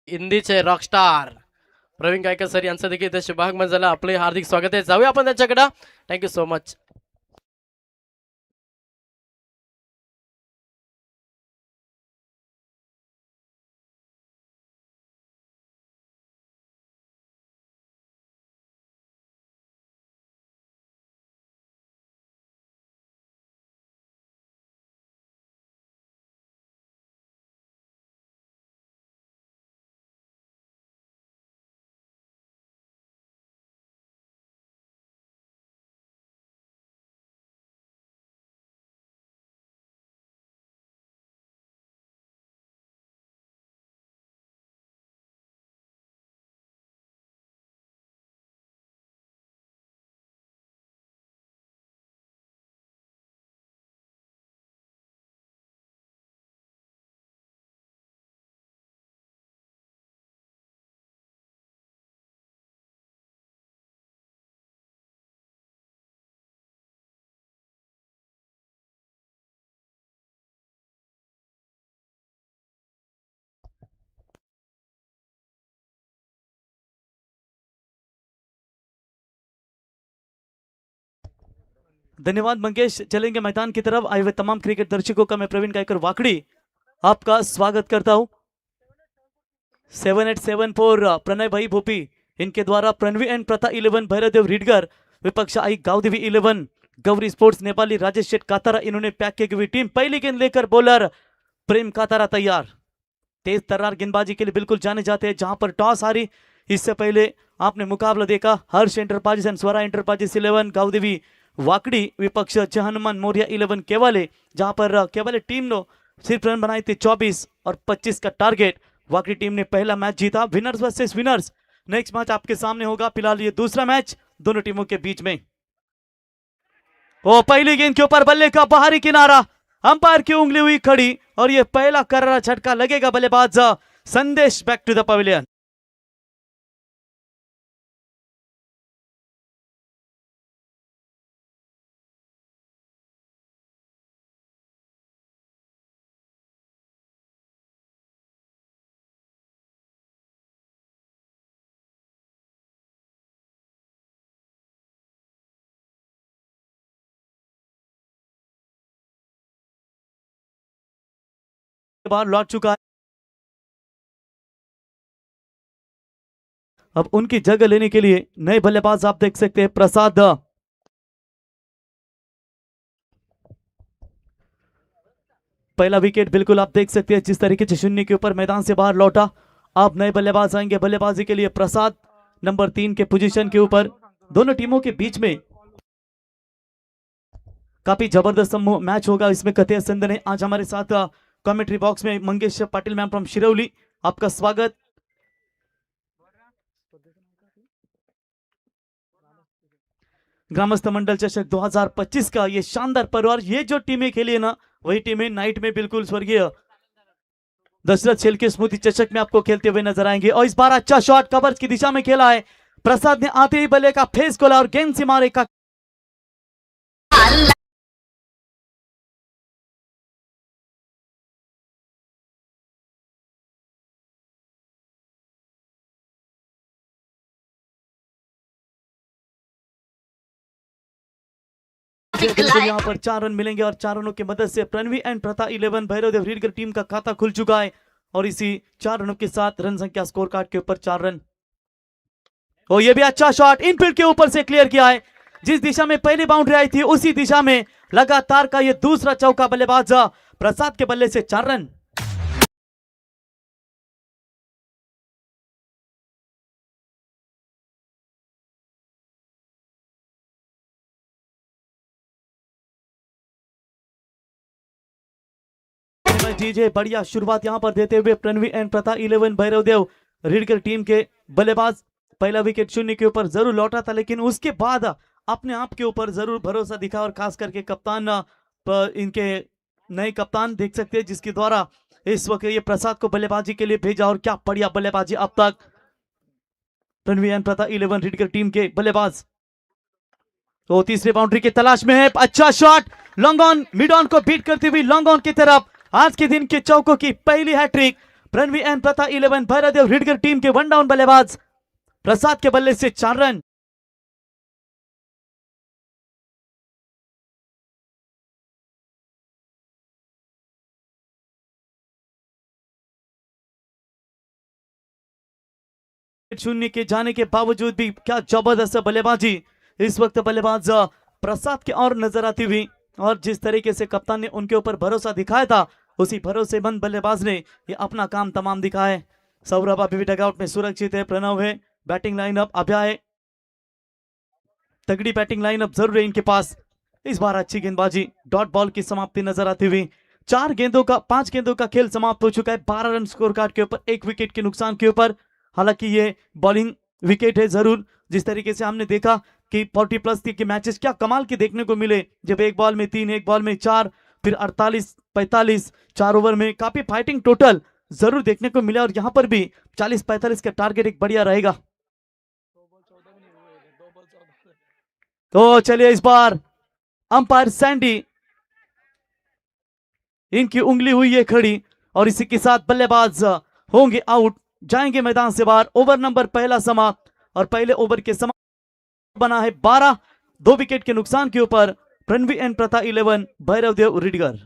हिंदीचे Rockstar Praveen Gaikar sir यांचं देखील इथे शुभागमन झालं. आपले हार्दिक स्वागत आहे. जाऊया आपण त्यांच्याकडे. Thank you so much. धन्यवाद मंगेश। चलेंगे मैदान की तरफ। आए हुए तमाम क्रिकेट दर्शकों का मैं प्रवीण गायकर वाकड़ी आपका स्वागत करता हूं। 7874 प्रणय भाई भोपी इनके द्वारा प्रणवी एंड प्रथा 11 भैरवदेव रीडगर विपक्ष आई गावदेवी 11 गौरी स्पोर्ट्स नेपाली राजेश शेठ कातारा इन्होंने पैक की हुई टीम। पहली गेंद लेकर बॉलर प्रेम कातारा तैयार। तेज तर्रार गेंदबाजी के लिए बिल्कुल जाने जाते हैं। जहां पर टॉस हारी इससे पहले आपने मुकाबला देखा Harsh enterprises and Swara enterprises 11 Gavdevi Wakdi विपक्ष हनुमान मौर्य 11 केवाले। जहां पर केवाले टीम ने सिर्फ रन बनाए थे 24 और 25 का टारगेट। वाकड़ी टीम ने पहला मैच जीता। Winners versus winners next match आपके सामने होगा। फिलहाल ये दूसरा मैच दोनों टीमों के बीच में। ओ पहली गेंद के ऊपर बल्ले का बाहरी किनारा, अंपायर की उंगली हुई खड़ी और ये पहला करारा झटका लगेगा बल्लेबाज संदेश बैक टू द पवेलियन। बाहर लौट चुका है। अब उनकी जगह लेने के लिए नए बल्लेबाज आप देख सकते हैं प्रसाद। पहला विकेट बिल्कुल आप देख सकते हैं जिस तरीके से शून्य के ऊपर मैदान से बाहर लौटा। अब नए बल्लेबाज आएंगे बल्लेबाजी के लिए। प्रसाद नंबर 3 के पोजीशन के ऊपर। दोनों टीमों के बीच में काफी जबरदस्त मैच होगा। इसमें कथेय संद ने आज हमारे साथ कमेंट्री बॉक्स में मंगेश पाटिल मैम फ्रॉम शिरौली, आपका स्वागत। ग्रामस्थ मंडल चषक 2025 का ये शानदार परिवार, ये जो टीमें खेली है ना वही टीमें नाइट में बिल्कुल स्वर्गीय दशरथ शेल के स्मृति चषक में आपको खेलते हुए नजर आएंगे। और इस बार अच्छा शॉट कवर्स की दिशा में खेला है। प्रसाद ने आते ही बल्ले का फेस खोला और गेंद से मारे का बिल्कुल यहाँ पर 4 रन मिलेंगे और 4 रनों की मदद से प्रणवी एंड प्रथा 11 भैरवदेव रीडगर टीम का खाता खुल चुका है। और इसी 4 रनों के साथ रन संख्या स्कोर कार्ड के ऊपर 4 रन। और ये भी अच्छा शॉट इनफील्ड के ऊपर से क्लियर किया है। जिस दिशा में पहली बाउंड्री आई थी उसी दिशा में लगातार का ये दूसरा चौका बल्लेबाज प्रसाद के बल्ले से 4 रन। दीजिए बढ़िया शुरुआत यहां पर देते हुए प्रणवी एंड प्रथा 11 भैरवदेव रीडगर टीम के बल्लेबाज। पहला विकेट शून्य के ऊपर जरूर लौटा था लेकिन उसके बाद अपने आप के ऊपर जरूर भरोसा दिखा और खास करके कप्तान इनके नए कप्तान देख सकते हैं जिसके द्वारा इस वक्त ये प्रसाद को बल्लेबाजी के लिए भेजा। और क्या बढ़िया बल्लेबाजी अब तक प्रणवी एंड प्रथा 11 रीडगर टीम के बल्लेबाज। तो तीसरी बाउंड्री की तलाश में है। अच्छा shot long on mid on को बीट करती हुई लॉन्ग ऑन की तरफ। आज के दिन के चौकों की पहली hat trick Pranavi and Pratha 11 Bhairavdev रिडगर team के वन डाउन बल्लेबाज प्रसाद के बल्ले से 4 रन। शून्य के जाने के बावजूद भी क्या जबरदस्त बल्लेबाजी इस वक्त बल्लेबाज प्रसाद की ओर नजर आती हुई, और जिस तरीके से कप्तान ने उनके ऊपर भरोसा दिखाया था उसी भरोसेमंद बल्लेबाज ने ये अपना काम तमाम दिखाया है। सौरभ अभी भी डगआउट में सुरक्षित है, प्रणव है, बैटिंग लाइनअप अभ्या है, तगड़ी बैटिंग लाइनअप जरूर है इनके पास। इस बार अच्छी गेंदबाजी, डॉट बॉल की समाप्ति नजर आती हुई। 5 गेंदों का खेल समाप्त हो चुका है 12 रन स्कोर कार्ड के ऊपर, 1 विकेट के नुकसान के ऊपर। हालांकि ये बॉलिंग विकेट है जरूर, जिस तरीके से हमने देखा कि 40+ के मैचेस क्या कमाल के देखने को मिले, जब एक बॉल में 3, एक बॉल में 4, फिर 48-45 4 ओवर में काफी फाइटिंग टोटल जरूर देखने को मिला, और यहां पर भी 40-45 का टारगेट एक बढ़िया रहेगा। तो चलिए इस बार अंपायर सैंडी, इनकी उंगली हुई है खड़ी, और इसी के साथ बल्लेबाज होंगे आउट, जाएंगे मैदान से बाहर। ओवर नंबर पहला समाप्त, और पहले ओवर के समाप्त बना है 12, 2 विकेट के नुकसान के ऊपर प्रणवी एंड प्रथा 11 भैरवदेव रिडगर।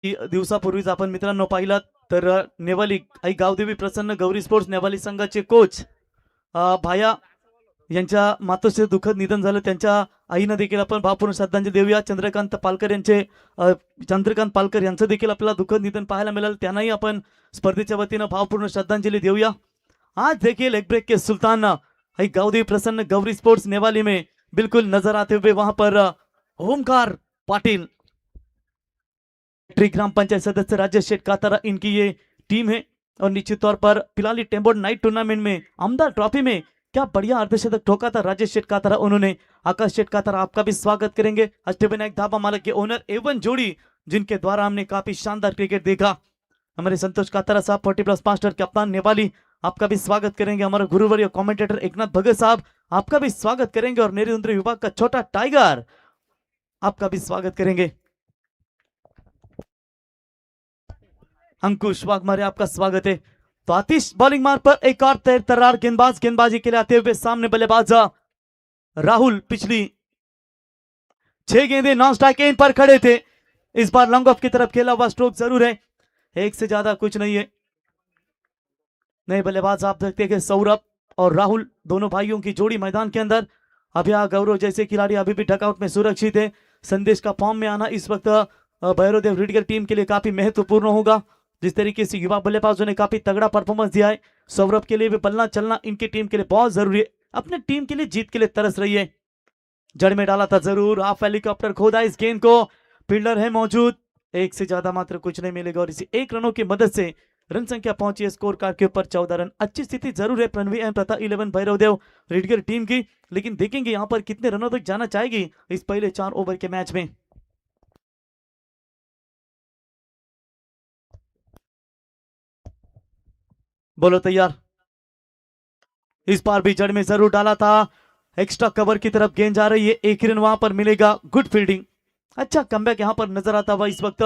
दिवसापूर्वीच आपण मित्रांनो पाहिलात तर नेवाली आई गावदेवी प्रसन्न गौरी स्पोर्ट्स नेवाली संघाचे कोच भाया यांच्या मातोश्री दुःखद निधन झालं। त्यांच्या आईनं देखील आपण भावपूर्ण श्रद्धांजली देऊया। चंद्रकांत पालकर यांचं देखील आपल्याला दुःखद निधन पाहायला मिळालं, त्यांनाही आपण स्पर्धेच्या वतीनं भावपूर्ण श्रद्धांजलि देऊया। आज देखिए लेग ब्रेक के सुल्तान आई गावदेवी प्रसन्न गौरी स्पोर्ट्स नेवाली में बिल्कुल नजर आते हुए वहां पर ओमकार पाटिल ग्राम पंचायत सदस्य राजेश शेठ कातारा इनकी ये टीम है, और निश्चित तौर पर पिलाली टेम्बोर्ड नाइट टूर्नामेंट में आमदार ट्रॉफी में क्या बढ़िया अर्धशतक ठोका था राजेश शेठ कातारा उन्होंने। आकाश शेठ कातारा आपका भी स्वागत करेंगे। अष्टविनायक धाबा मालक के ओनर एवन जोड़ी जिनके द्वारा हमने काफी शानदार क्रिकेट देखा। हमारे संतोष कातारा साहब 40+ मास्टर कप्तान नेपाली आपका भी स्वागत करेंगे। हमारे गुरुवर्य कमेंटेटर एकनाथ भगत साहब आपका भी स्वागत करेंगे, और नेतृत्व विभाग का छोटा टाइगर आपका भी स्वागत करेंगे। अंकुश वाघमारे आपका स्वागत है। तो आतिश बॉलिंग मार्ग पर एक और तर्रार गेंदबाजी के लिए आते हुए सामने बल्लेबाज राहुल पिछली 6 गेंदें नॉन स्ट्राइक इन पर खड़े थे। इस बार लॉन्ग ऑफ की तरफ खेला हुआ स्ट्रोक जरूर है, एक से ज्यादा कुछ नहीं है। नए बल्लेबाज आप देखते हैं कि सौरभ और राहुल दोनों भाइयों की जोड़ी मैदान के अंदर। अभ्या गौरव जैसे खिलाड़ी अभी भी डकआउट में सुरक्षित है। संदेश का फॉर्म में आना इस वक्त भैरवदेव रिडगर टीम के लिए काफी महत्वपूर्ण होगा। जिस तरीके से युवा बल्लेबाजों ने काफी तगड़ा परफॉर्मेंस दिया है, सौरभ के लिए भी बल्ला चलना इनकी टीम के लिए बहुत जरूरी है। अपने टीम के लिए जीत के लिए तरस रही है। जड़ में डाला था जरूर, हाफ हेलीकॉप्टर खोदा इस गेंद को, फील्डर है मौजूद, एक से ज्यादा मात्र कुछ नहीं मिलेगा, और इसी 1 रनों की मदद से रन संख्या पहुंची है स्कोर कार्ड के ऊपर 14 रन। अच्छी स्थिति जरूर है प्रणवी एंड प्रथा 11 भैरवदेव रिडगर टीम की, लेकिन देखेंगे यहां पर कितने रनों तक जाना चाहेगी इस पहले 4 ओवर के मैच में। बोलो तैयार। इस बार भी जड़ में जरूर डाला था, एक्स्ट्रा कवर की तरफ गेंद जा रही है, 1 रन वहां पर मिलेगा। गुड फील्डिंग, अच्छा कमबैक यहां पर नजर आता हुआ इस वक्त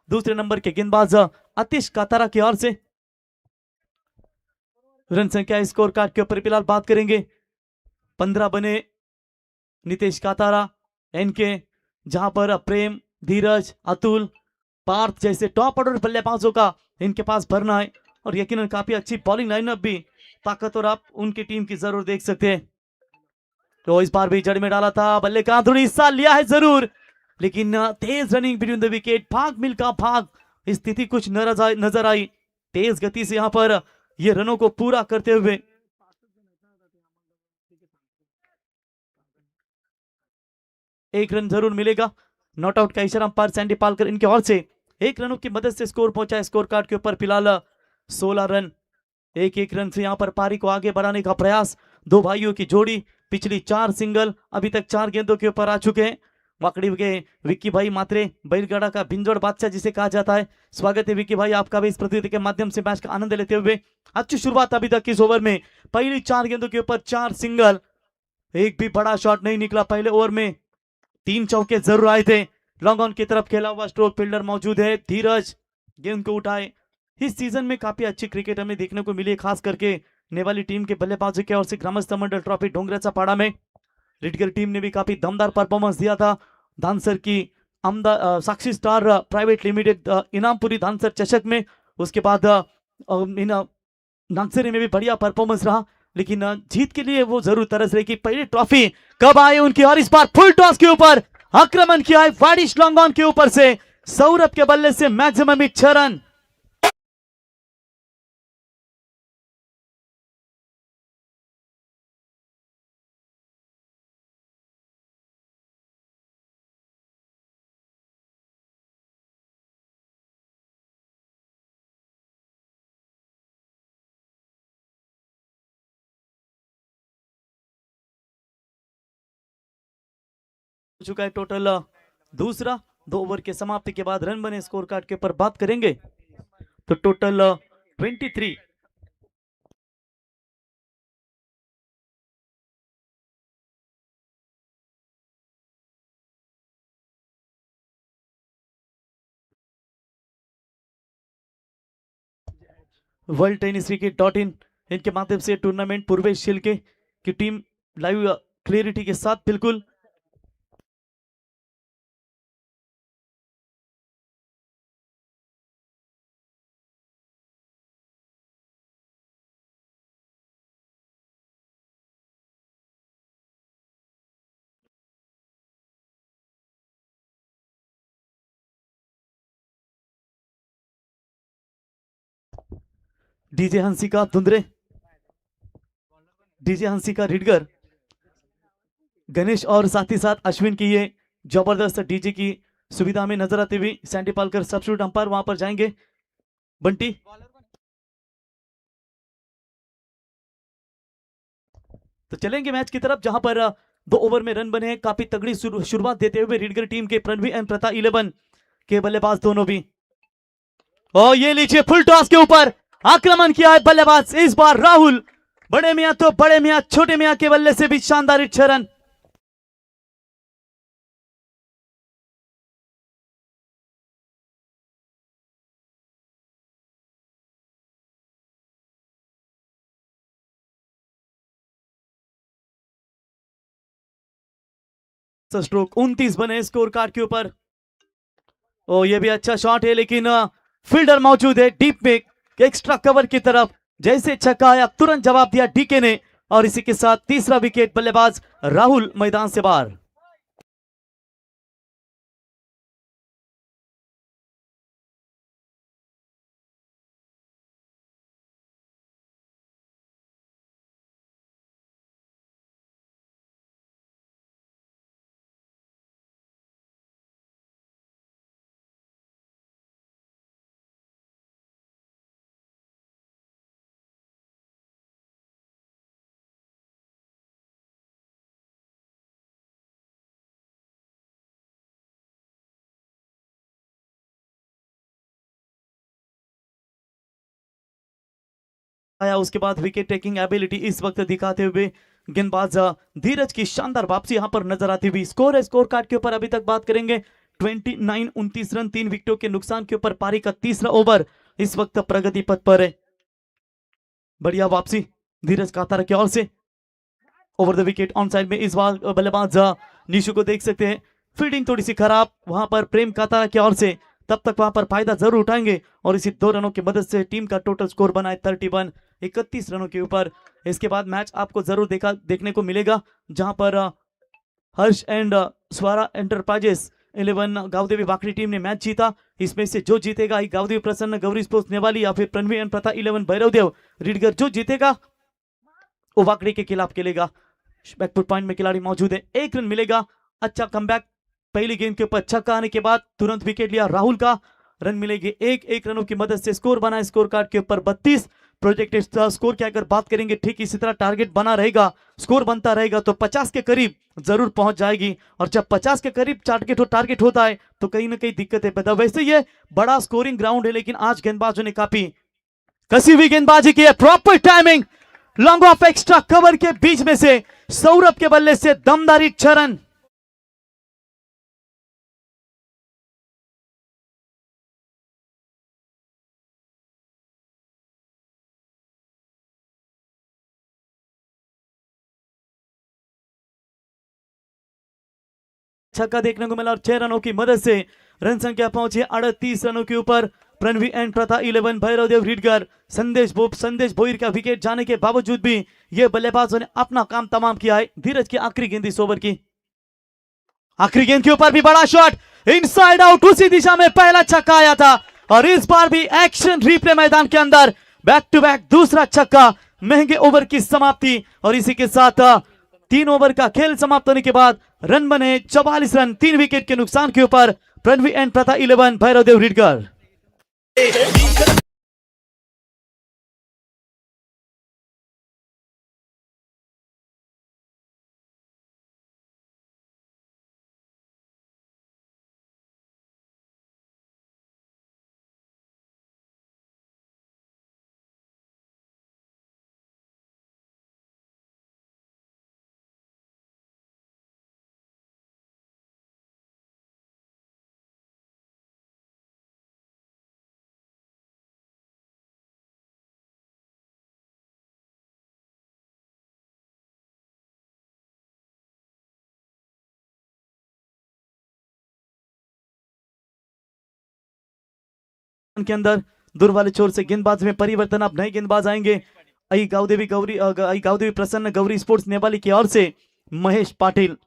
दूसरे नंबर के गेंदबाज आतिश कातारा की ओर से। रन संख्या स्कोर कार्ड के ऊपर फिलहाल बात करेंगे, 15 बने नितेश कातारा एनके, जहां पर प्रेम, धीरज, अतुल, पार्थ जैसे टॉप ऑर्डर बल्लेबाजों का इनके पास भरना है, और यकीनन काफी अच्छी बॉलिंग लाइनअप भी ताकतवर आप उनकी टीम की जरूर देख सकते हैं। तो इस बार भी जड़ में डाला था, बल्ले का अंदरूनी हिस्सा लिया है जरूर, लेकिन तेज रनिंग बिटवीन द विकेट, भाग मिल्खा भाग, स्थिति कुछ नजर आई। तेज गति से यहां पर ये रनों को पूरा करते हुए 1 रन जरूर मिलेगा। नॉट आउट का इशारा अंपायर सैंडी पालकर इनके ओर से 1 रनों की मदद से स्कोर पहुंचा है स्कोर कार्ड के ऊपर फिलहाल 16 रन। 1 रन से यहां पर पारी को आगे बढ़ाने का प्रयास, दो भाइयों की जोड़ी पिछली 4 सिंगल अभी तक 4 गेंदों के ऊपर आ चुके हैं। वाकड़ी के विक्की भाई मात्रे, बैलगाड़ा का भिंजोड़ बादशाह जिसे कहा जाता है। स्वागत है विक्की भाई आपका भी इस प्रतियोगिता के माध्यम से मैच का आनंद लेते हुए। अच्छी शुरुआत अभी तक इस ओवर में, पहली 4 गेंदों के ऊपर 4 सिंगल, एक भी बड़ा शॉट नहीं निकला। पहले ओवर में 3 चौके जरूर आए थे। लॉन्ग ऑन की तरफ खेला हुआ स्ट्रोक फील्डर मौजूद है धीरज, गेंद को उठाए। इस सीजन में काफी अच्छी क्रिकेट हमें देखने को मिली है, खास करके नेवाली टीम के बल्लेबाजों की ओर से ग्रामस्थ मंडल ट्रॉफी डोंगराचा पाड़ा में रिटगर टीम ने भी काफी दमदार परफॉर्मेंस दिया था। धानसर की साक्षी स्टार प्राइवेट लिमिटेड इनामपुरी धानसर चषक में, उसके बाद नागसरी में भी बढ़िया परफॉर्मेंस रहा, लेकिन जीत के लिए वो जरूर तरस रही कि पहली ट्रॉफी कब आए उनकी। और इस बार फुल टॉस के ऊपर आक्रमण किया है वाइडिश लॉन्ग ऑन के ऊपर से, सौरभ के बल्ले से मैक्सिमम हिट 6 रन। चुका है टोटल दूसरा। 2 ओवर के समाप्ति के बाद रन बने स्कोर कार्ड के ऊपर बात करेंगे तो टोटल 23। वर्ल्ड टेनिस क्रिकेट.in इनके माध्यम से टूर्नामेंट पूर्वेश शिल्के की टीम लाइव क्लियरिटी के साथ बिल्कुल डीजे हंसिका धुंधरे, डीजे हंसिका रिडगर, गणेश और साथ ही साथ अश्विन की ये जबरदस्त डीजे की सुविधा में नजर आती हुई सैंडी पालकर सब्स्टिट्यूट अंपायर वहां पर जाएंगे। बंटी तो चलेंगे मैच की तरफ, जहां पर 2 ओवर में रन बने हैं। काफी तगड़ी शुरुआत देते हुए रीडगर टीम के प्रणवी एंड प्रथा 11 के बल्लेबाज दोनों भी। और ये लीजिए फुल टॉस के ऊपर आक्रमण किया है बल्लेबाज इस बार राहुल। बड़े मियां तो बड़े मियां, छोटे मियां के बल्ले से भी शानदार 6 रन। स्ट्रोक 29 बने स्कोर कार्ड के ऊपर। ओ ये भी अच्छा शॉट है, लेकिन फील्डर मौजूद है डीप में एक्स्ट्रा कवर की तरफ। जैसे छक्का आया तुरंत जवाब दिया डीके ने, और इसी के साथ तीसरा विकेट बल्लेबाज राहुल मैदान से बाहर। आया उसके बाद विकेट टेकिंग एबिलिटी इस वक्त दिखाते हुए गेंदबाज धीरज की शानदार वापसी यहां पर नजर आती हुई। स्कोर है स्कोर कार्ड के ऊपर अभी तक बात करेंगे 29 रन 3 विकेटों के नुकसान के ऊपर पारी का तीसरा ओवर इस वक्त प्रगति पथ पर है। बढ़िया वापसी धीरज कातारा की ओर से over the wicket on side में। इस बार बल्लेबाज निशु को देख सकते हैं, फील्डिंग थोड़ी सी खराब वहां पर प्रेम कातारा की ओर से, तब तक वहां पर फायदा जरूर उठाएंगे और इसी 2 रनों की मदद से टीम का टोटल स्कोर बनाए 31 रनों के ऊपर। इसके बाद मैच आपको जरूर देखने को मिलेगा, जहां पर Harsh and Swara enterprises 11 Gavdevi Wakdi team ने मैच जीता। इसमें से जो जीतेगा ही गावदेवी प्रसन्न गौरी स्पोर्ट्स नेवाली या फिर प्रणवी एंड प्रथा 11 भैरवदेव रीडगर, जो जीतेगा वो वाकड़ी के खिलाफ खेलेगा। बैकफुट पॉइंट में खिलाड़ी मौजूद है, 1 रन मिलेगा। अच्छा कमबैक, पहली गेंद के ऊपर छक्का आने के बाद तुरंत विकेट लिया राहुल का, रन मिलेंगे 1 रनों की मदद से। स्कोर बना स्कोर कार्ड के ऊपर 32। प्रोजेक्टेड स्कोर की अगर बात करेंगे ठीक इसी तरह टारगेट बना रहेगा, स्कोर बनता रहेगा तो 50 के करीब जरूर पहुंच जाएगी। और जब 50 के करीब टारगेट होता है तो कहीं ना कहीं दिक्कतें पैदा। वैसे ये बड़ा स्कोरिंग ग्राउंड है, लेकिन आज गेंदबाजों ने काफी कसी हुई गेंदबाजी की है। Proper timing, long off extra cover के बीच में से सौरभ के बल्ले से दमदारी 6 रन। छक्का देखने को मिला और 6 रनों की मदद से रन संख्या पहुंची 38 रनों के ऊपर। प्रणवी एंड प्रथा 11 भैरवदेव रीडगर संदेश भोईर का विकेट जाने के बावजूद भी ये बल्लेबाजों ने अपना काम तमाम किया है। धीरज की आखिरी गेंद इस ओवर की, आखिरी गेंद के ऊपर भी बड़ा शॉट इनसाइड आउट, उसी दिशा में पहला छक्का आया था और इस बार भी एक्शन रिप्ले मैदान के अंदर बैक टू बैक दूसरा छक्का, महंगे ओवर की समाप्ति। और इसी के साथ 3 ओवर का खेल समाप्त होने के बाद रन बने 44 रन 3 विकेट के नुकसान के ऊपर। प्रणवी एंड प्रथा 11 भैरवदेव रीडगर। के अंदर दूर वाले छोर से गेंदबाज में परिवर्तन, अब नए गेंदबाज आएंगे। आई गावदेवी प्रसन्न गौरी स्पोर्ट्स नेपाली की ओर से महेश पाटिल।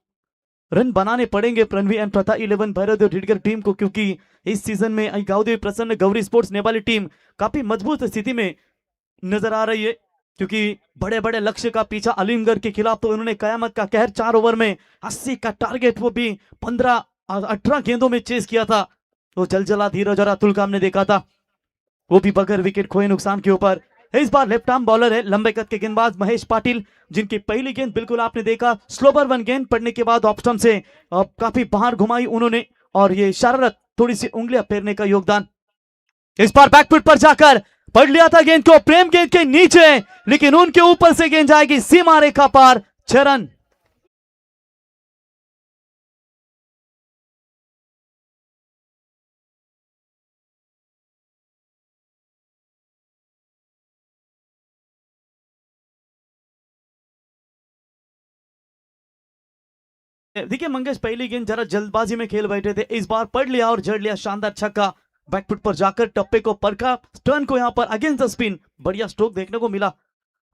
रन बनाने पड़ेंगे प्रणवी एंड प्रथा 11 भैरवदेव रीडगर टीम को, क्योंकि इस सीजन में आई गावदेवी प्रसन्न गौरी स्पोर्ट्स नेपाली टीम काफी मजबूत स्थिति में नजर आ रही है। क्योंकि बड़े बड़े लक्ष्य का पीछा अलीमगढ़ के खिलाफ तो उन्होंने कयामत का कहर 4 ओवर में 80 का टारगेट, वो भी 18 गेंदों में चेस किया था। तो जलजला धीरज और अतुल का हमने देखा था, वो भी बगैर विकेट खोए नुकसान के ऊपर। इस बार लेफ्ट आर्म बॉलर है लंबे कद के गेंदबाज महेश पाटिल, जिनकी पहली गेंद बिल्कुल आपने देखा स्लोवर वन गेंद पड़ने के बाद ऑप्शन से काफी बाहर घुमाई उन्होंने, और ये शरारत थोड़ी सी उंगलियां फेरने का योगदान। इस बार बैकफुट पर जाकर पढ़ लिया था गेंद को, प्रेम गेंद के नीचे, लेकिन उनके ऊपर से गेंद जाएगी सीमा रेखा पार, 6 रन। देखिए मंगेश पहली गेंद जरा जल्दबाजी में खेल बैठे थे, इस बार पढ़ लिया और जड़ लिया शानदार छक्का। बैकफुट पर जाकर टप्पे को परखा, टर्न को यहां पर अगेंस्ट द स्पिन बढ़िया स्ट्रोक देखने को मिला।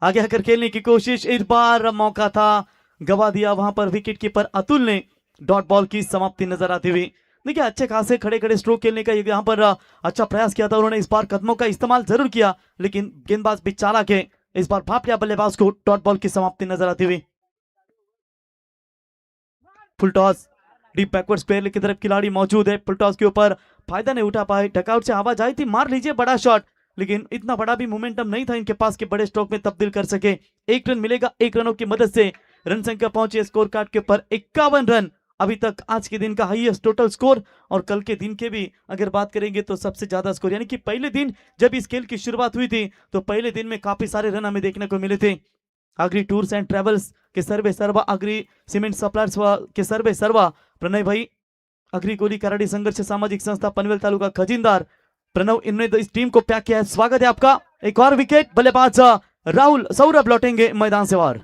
आगे आकर खेलने की कोशिश, इस बार मौका था गवा दिया वहां पर विकेट कीपर अतुल ने। डॉट बॉल की समाप्ति नजर आती हुई। देखिए अच्छे खासे खड़े खड़े स्ट्रोक खेलने का यहाँ पर अच्छा प्रयास किया था उन्होंने। इस बार कदमों का इस्तेमाल जरूर किया, लेकिन गेंदबाज भी चालाक है, इस बार भाप लिया बल्लेबाज को। डॉट बॉल की समाप्ति नजर आती हुई। Full toss, deep backward square की तरफ खिलाड़ी मौजूद है, फुल टॉस के ऊपर फायदा नहीं उठा पाए। डकआउट से आवाज आई थी मार लीजिए बड़ा शॉट, लेकिन इतना बड़ा भी मोमेंटम नहीं था इनके पास कि बड़े स्ट्रोक में तब्दील कर सके। 1 रन मिलेगा 1 रनों की मदद से। रन संख्या पहुंची स्कोर कार्ड के ऊपर 51 रन, अभी तक आज के दिन का हाईएस्ट टोटल स्कोर, और कल के दिन के भी अगर बात करेंगे तो सबसे ज्यादा स्कोर। यानी कि पहले दिन जब इस खेल की शुरुआत हुई थी तो पहले दिन में काफी सारे रन हमें देखने को मिले थे। अग्री टूर्स एंड ट्रेवल्स के सर्वे सर्वा, अग्री सीमेंट सप्लायर्स के सर्वे सर्वा प्रणय भाई, अग्री कोली कराड़ी संघर्ष सामाजिक संस्था पनवेल तालुका खजिंदार प्रणव, इन्होंने इस टीम को पैक किया है। स्वागत है आपका। एक और विकेट, बल्लेबाज राहुल सौरभ लौटेंगे मैदान से बाहर।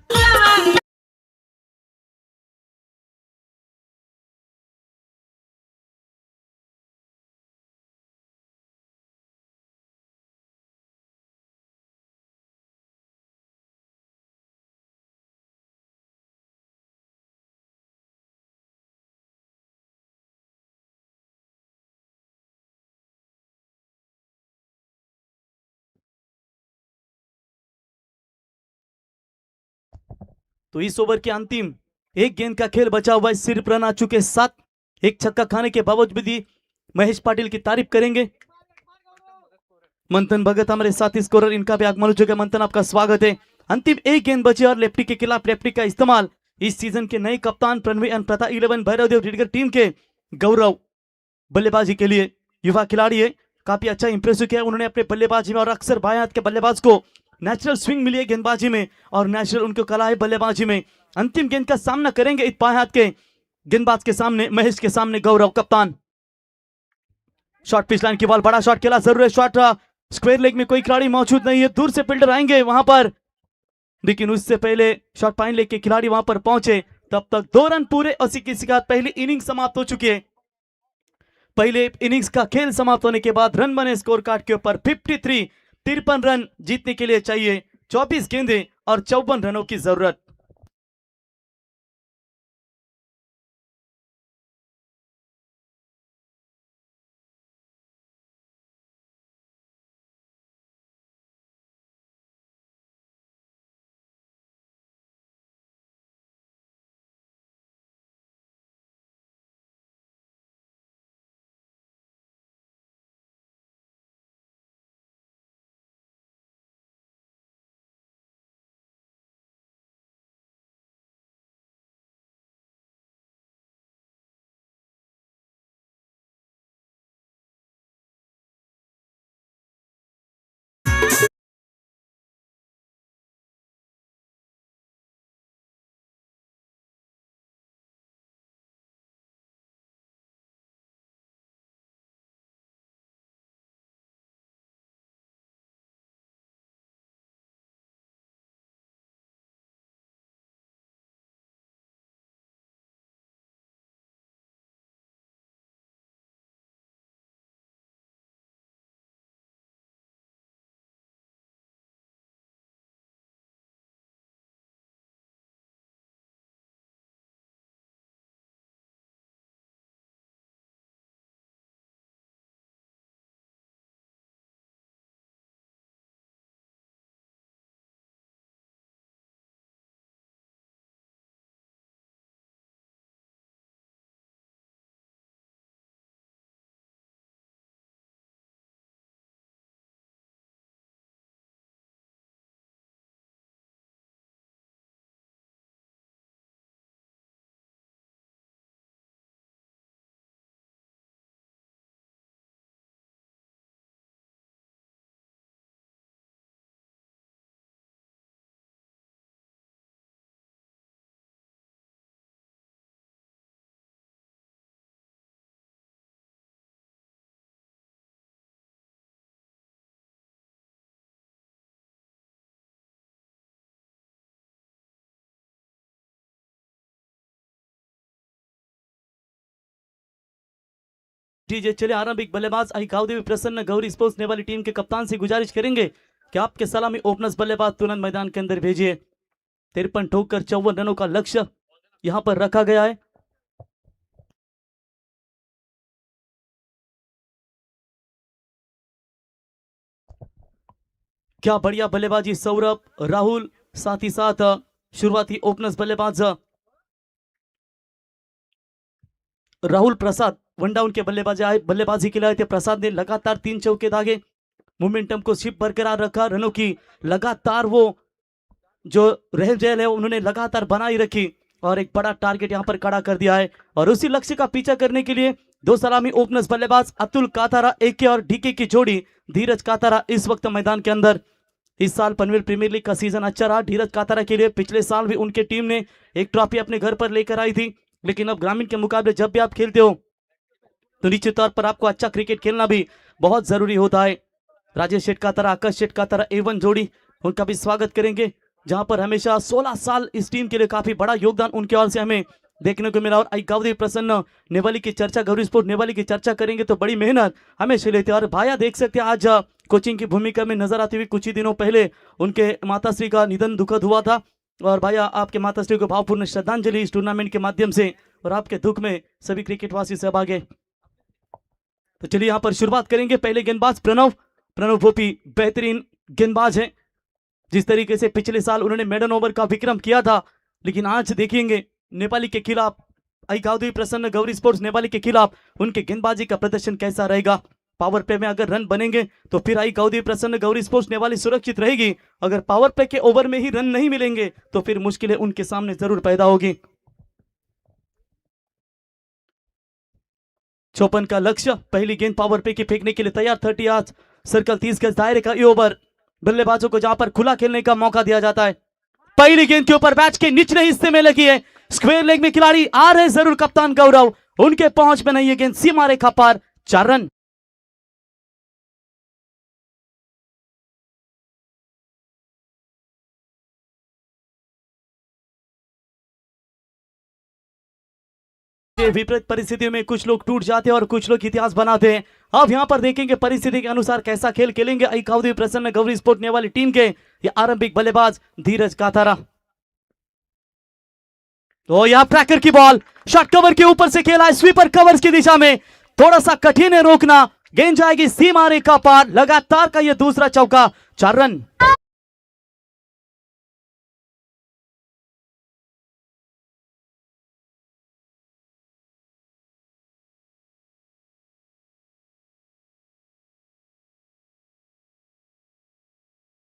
तो इस ओवर के अंतिम 1 गेंद का खेल बचा हुआ है, सिर्फ रन आ चुके 7। एक छक्का खाने के बावजूद भी महेश पाटिल की तारीफ करेंगे। मंथन भगत हमारे साथी स्कोरर, इनका भी आगमन हो चुका है। मंथन, आपका स्वागत है। अंतिम एक गेंद बची और लेफ्टी के खिलाफ लेफ्टी का इस्तेमाल। इस सीजन के नए कप्तान प्रणवी एंड प्रथा 11 भैरवदेव रीडगर टीम के गौरव बल्लेबाजी के लिए युवा खिलाड़ी है, काफी अच्छा इंप्रेसिव किया उन्होंने अपने बल्लेबाजी में, और अक्सर बाएं हाथ के बल्लेबाज को नेचुरल स्विंग मिली है गेंदबाजी में और नेचुरल उनको कला है बल्लेबाजी में। अंतिम गेंद का सामना करेंगे इस बाएं हाथ के गेंदबाज के सामने, महेश के सामने गौरव कप्तान। शॉट पिच लाइन की बॉल, बड़ा शॉट खेला, जरूर है शॉट। स्क्वायर लेग में कोई खिलाड़ी मौजूद नहीं है, दूर से फील्डर आएंगे वहां पर, लेकिन उससे पहले शॉट पाइन लेग के खिलाड़ी वहां पर पहुंचे। तब तक 2 रन पूरे, 80 के साथ पहली इनिंग समाप्त हो चुकी है। पहले इनिंग्स का खेल समाप्त होने के बाद रन बने स्कोर कार्ड के ऊपर 53। 53 रन जीतने के लिए चाहिए 24 गेंदें और 54 रनों की जरूरत। डीजे चले आरंभिक बल्लेबाज गावदेवी प्रसन्न गौरी स्पोर्ट्स नेपाली टीम के कप्तान से गुजारिश करेंगे कि आपके सलामी ओपनर्स बल्लेबाज तुरंत मैदान के अंदर भेजिए। 53 ठोककर 54 रनों का लक्ष्य यहां पर रखा गया है। क्या बढ़िया बल्लेबाजी सौरभ, राहुल, साथ ही साथ शुरुआती ओपनर्स बल्लेबाज राहुल प्रसाद वन डाउन के बल्लेबाजी के लिए आए थे। प्रसाद ने लगातार 3 चौके दागे, मोमेंटम को शिप बरकरार रखा, रनों की लगातार वो जो रहल जहल है उन्होंने लगातार बनाई रखी और एक बड़ा टारगेट यहां पर खड़ा कर दिया है। और उसी लक्ष्य का पीछा करने के लिए 2 सलामी ओपनर्स बल्लेबाज अतुल कातारा एके और डीके की जोड़ी धीरज कातारा इस वक्त मैदान के अंदर। इस साल पनवेल प्रीमियर लीग का सीजन अच्छा रहा धीरज कातारा के लिए। पिछले साल भी उनके टीम ने एक ट्रॉफी अपने घर पर लेकर आई थी, लेकिन अब ग्रामीण के मुकाबले जब भी आप खेलते हो तो निश्चित तौर पर आपको अच्छा क्रिकेट खेलना भी बहुत जरूरी होता है। राजेश शेठ कातारा, आकाश शेठ कातारा A1 जोड़ी, उनका भी स्वागत करेंगे, जहां पर हमेशा 16 साल इस टीम के लिए काफी बड़ा योगदान उनके ओर से हमें देखने को मिला। और आई गावदेवी प्रसन्न नेवाली की चर्चा, गौरी स्पोर्ट नेवाली की चर्चा करेंगे तो बड़ी मेहनत हमेशा लेते हैं। और भाया देख सकते हैं आज कोचिंग की भूमिका में नजर आते हुए, कुछ ही दिनों पहले उनके माताश्री का निधन दुखद हुआ था। और भाया आपके माताश्री को भावपूर्ण श्रद्धांजलि इस टूर्नामेंट के माध्यम से, और आपके दुख में सभी क्रिकेटवासी सहभागी। तो चलिए यहां पर शुरुआत करेंगे। पहले गेंदबाज प्रणव भोपी बेहतरीन गेंदबाज हैं। जिस तरीके से पिछले साल उन्होंने मेडन ओवर का विक्रम किया था, लेकिन आज देखेंगे नेपाली के खिलाफ, आई गावदेवी प्रसन्न गौरी स्पोर्ट्स नेपाली के खिलाफ उनके गेंदबाजी का प्रदर्शन कैसा रहेगा। पावर प्ले में अगर रन बनेंगे तो फिर आई गौरी प्रसन्न गौरी स्पोर्ट्स नेवाली सुरक्षित रहेगी। अगर पावर प्ले के ओवर में ही रन नहीं मिलेंगे तो फिर मुश्किलें उनके सामने जरूर पैदा होगी। 54 का लक्ष्य, पहली गेंद पावर प्ले की फेंकने के लिए तैयार। 30 आज सर्कल 30 गज दायरे का ये ओवर बल्लेबाजों को जहां पर खुला खेलने का मौका दिया जाता है। पहली गेंद के ऊपर बैच के निचले हिस्से में लगी है, स्क्वायर लेग में खिलाड़ी आ रहे जरूर कप्तान गौरव, उनके पहुंच में नहीं है गेंद, सीमा रेखा पार, 4 रन। विपरीत परिस्थितियों में कुछ लोग टूट जाते हैं और कुछ लोग इतिहास बनाते हैं। अब यहां पर देखेंगे परिस्थिति के अनुसार कैसा खेल खेलेंगे आई गौरी प्रसन्न गौरी स्पोर्ट नेवाली टीम के ये आरंभिक बल्लेबाज धीरज काथारा। तो यहां ट्रैकर की बॉल शॉट कवर के ऊपर से खेला है, स्वीपर कवर्स की दिशा में, थोड़ा सा कठिन है रोकना, गेंद जाएगी सीमा रेखा पार, लगातार का यह दूसरा चौका, 4 रन।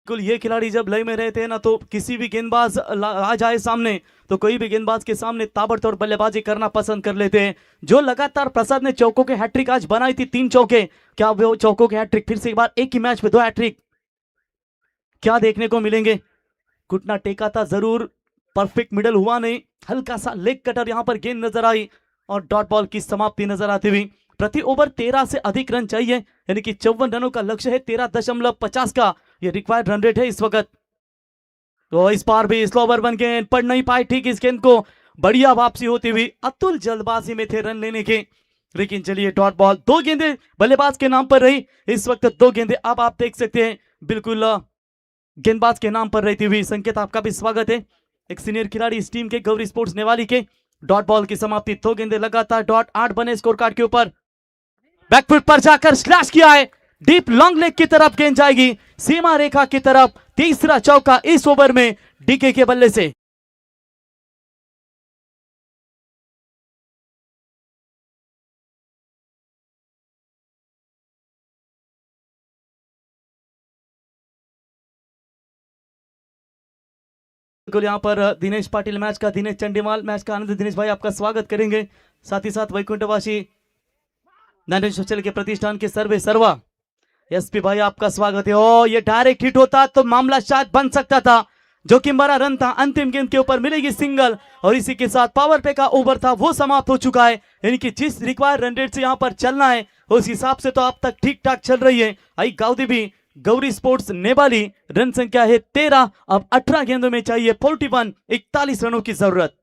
बिल्कुल, ये खिलाड़ी जब लय में रहते हैं ना तो किसी भी गेंदबाज आ जाए सामने तो कोई भी गेंदबाज के सामने ताबड़तोड़ बल्लेबाजी करना पसंद कर लेते हैं। जो लगातार प्रसाद ने चौकों के हैट्रिक आज बनाई थी, 3 चौके, क्या वो चौकों के हैट्रिक फिर से एक बार एक ही मैच में 2 हैट्रिक क्या देखने को मिलेंगे? घुटना टेका था जरूर, परफेक्ट मिडल हुआ नहीं, हल्का सा लेग कटर यहां पर गेंद नजर आई और डॉट बॉल की समाप्ति नजर आती हुई। प्रति ओवर 13 से अधिक रन चाहिए, यानी कि 54 रनों का लक्ष्य है, 13.50 का ये रिक्वायर्ड रन रेट है इस वक्त। तो इस बार भी स्लोवर बन के पढ़ नहीं पाए ठीक इस गेंद को, बढ़िया वापसी होती हुई, अतुल जल्दबाजी में थे रन लेने के, लेकिन चलिए डॉट बॉल, 2 गेंदें बल्लेबाज के नाम पर रही इस वक्त, 2 गेंदें अब आप देख सकते हैं बिल्कुल गेंदबाज के नाम पर रहती हुई। संकेत आपका भी स्वागत है, एक सीनियर खिलाड़ी इस टीम के गौरी स्पोर्ट्स नेवाली के। डॉट बॉल की समाप्ति, 2 गेंदें लगातार डॉट, 8 बने स्कोर कार्ड के ऊपर। बैकफुट पर जाकर स्लैश किया है, डीप लॉन्ग लेग की तरफ गेंद जाएगी सीमा रेखा की तरफ, तीसरा चौका इस ओवर में डीके के बल्ले से। बिल्कुल, यहाँ पर दिनेश पाटिल मैच का, दिनेश चंडीमाल मैच का आनंद, दिनेश भाई आपका स्वागत करेंगे, साथ ही साथ वैकुंठवासी ज्ञानेश्वर के प्रतिष्ठान के सर्वे सर्वा एसपी भाई आपका स्वागत है। ओ ये डायरेक्ट हिट होता तो मामला शायद बन सकता था, जो कि बड़ा रन था, अंतिम गेंद के ऊपर मिलेगी सिंगल और इसी के साथ पावर प्ले का ओवर था वो समाप्त हो चुका है, यानी कि जिस रिक्वायर्ड रन रेट से यहाँ पर चलना है उस हिसाब से तो अब तक ठीक ठाक चल रही है। आई गाउदेवी गौरी स्पोर्ट्स नेवाली, रन संख्या है 13, अब 18 गेंदों में चाहिए 41, 41 रनों की जरूरत।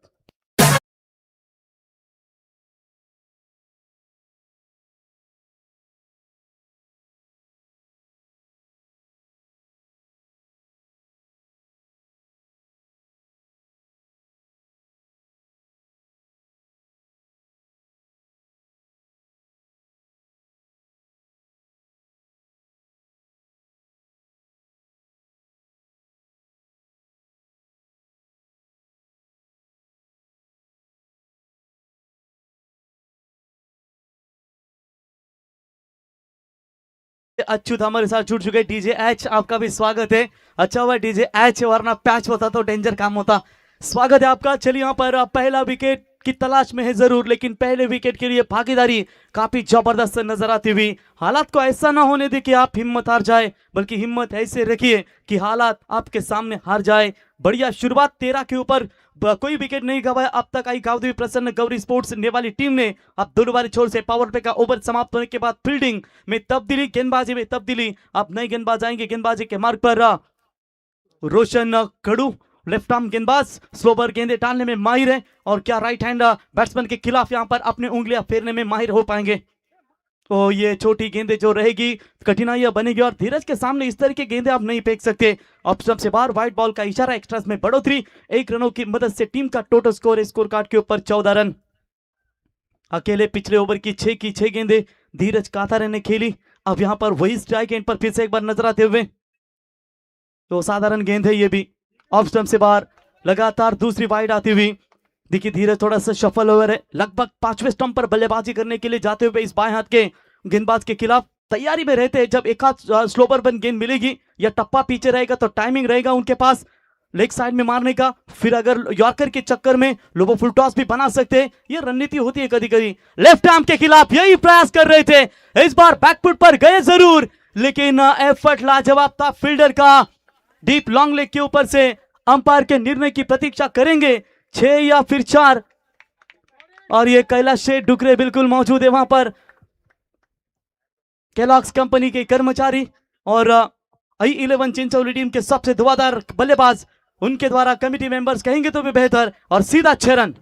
अच्युत हमारे साथ जुड़ चुके, डीजे एच आपका भी स्वागत है। अच्छा हुआ डीजे एच, वरना पैच होता तो डेंजर काम होता। स्वागत है आपका। चलिए यहाँ पर पहला विकेट की तलाश में है जरूर, लेकिन पहले विकेट के लिए भागीदारी काफी जबरदस्त नजर आती हुई। हालात को ऐसा ना होने दे कि आप हिम्मत हार जाए, बल्कि हिम्मत ऐसे रखिए कि हालात आपके सामने हार जाए। बढ़िया शुरुआत, 13 के ऊपर कोई विकेट नहीं गवाया अब तक आई गाउदेवी प्रसन्न गौरी स्पोर्ट्स नेवाली टीम ने। अब दोनों छोर से पावर प्ले का ओवर समाप्त होने के बाद फील्डिंग में तब्दीली, गेंदबाजी में तब्दीली। अब नए गेंदबाज आएंगे, गेंदबाजी के मार्ग पर रोशन खड़ू लेफ्ट आर्म गेंदबाज, स्लोवर गेंदे डालने में माहिर है और क्या राइट हैंड बैट्समैन के खिलाफ यहां पर अपने उंगलियां फेरने में माहिर हो पाएंगे। तो ये छोटी गेंदे जो रहेगी कठिनाइयां बनेगी और धीरज के सामने इस तरह की गेंदे आप नहीं फेंक सकते। ऑप्शन से बाहर व्हाइट बॉल का इशारा, एक्स्ट्रास में बढ़ोतरी, 1 रनों की मदद से टीम का टोटल स्कोर स्कोर कार्ड के ऊपर 14 रन। अकेले पिछले ओवर की 6 की 6 गेंदे धीरज काथारे ने खेली। अब यहां पर वही स्ट्राइक एंड पर फिर से एक बार नजर आते हुए, तो साधारण गेंद है ये भी, ऑफ स्टंप से बाहर, लगातार दूसरी वाइड आती हुई। देखिए धीरज थोड़ा सा शफल ओवर है, लगभग 5वें स्टंप पर बल्लेबाजी करने के लिए जाते हुए इस बाएं हाथ के गेंदबाज के खिलाफ तैयारी में रहते हैं। जब एक आध स्लोवर बन गेंद मिलेगी या टप्पा पीछे रहेगा तो टाइमिंग रहेगा उनके पास लेग साइड में मारने का। फिर अगर यॉर्कर के चक्कर में लोबो फुल टॉस भी बना सकते हैं, ये रणनीति होती है कभी कभी। लेफ्ट आर्म के खिलाफ यही प्रयास कर रहे थे, इस बार बैकफुट पर गए जरूर, लेकिन एफर्ट लाजवाब था फील्डर का। डीप लॉन्ग लेग के ऊपर से अंपायर के निर्णय की प्रतीक्षा करेंगे, 6 या फिर 4। और ये कैलाश शेठ डुकरे बिल्कुल मौजूद है वहां पर, केलॉग्स कंपनी के कर्मचारी और I11 चिंचोली टीम के सबसे धुआंधार बल्लेबाज, उनके द्वारा कमिटी मेंबर्स कहेंगे तो भी बेहतर। और सीधा 6 रन।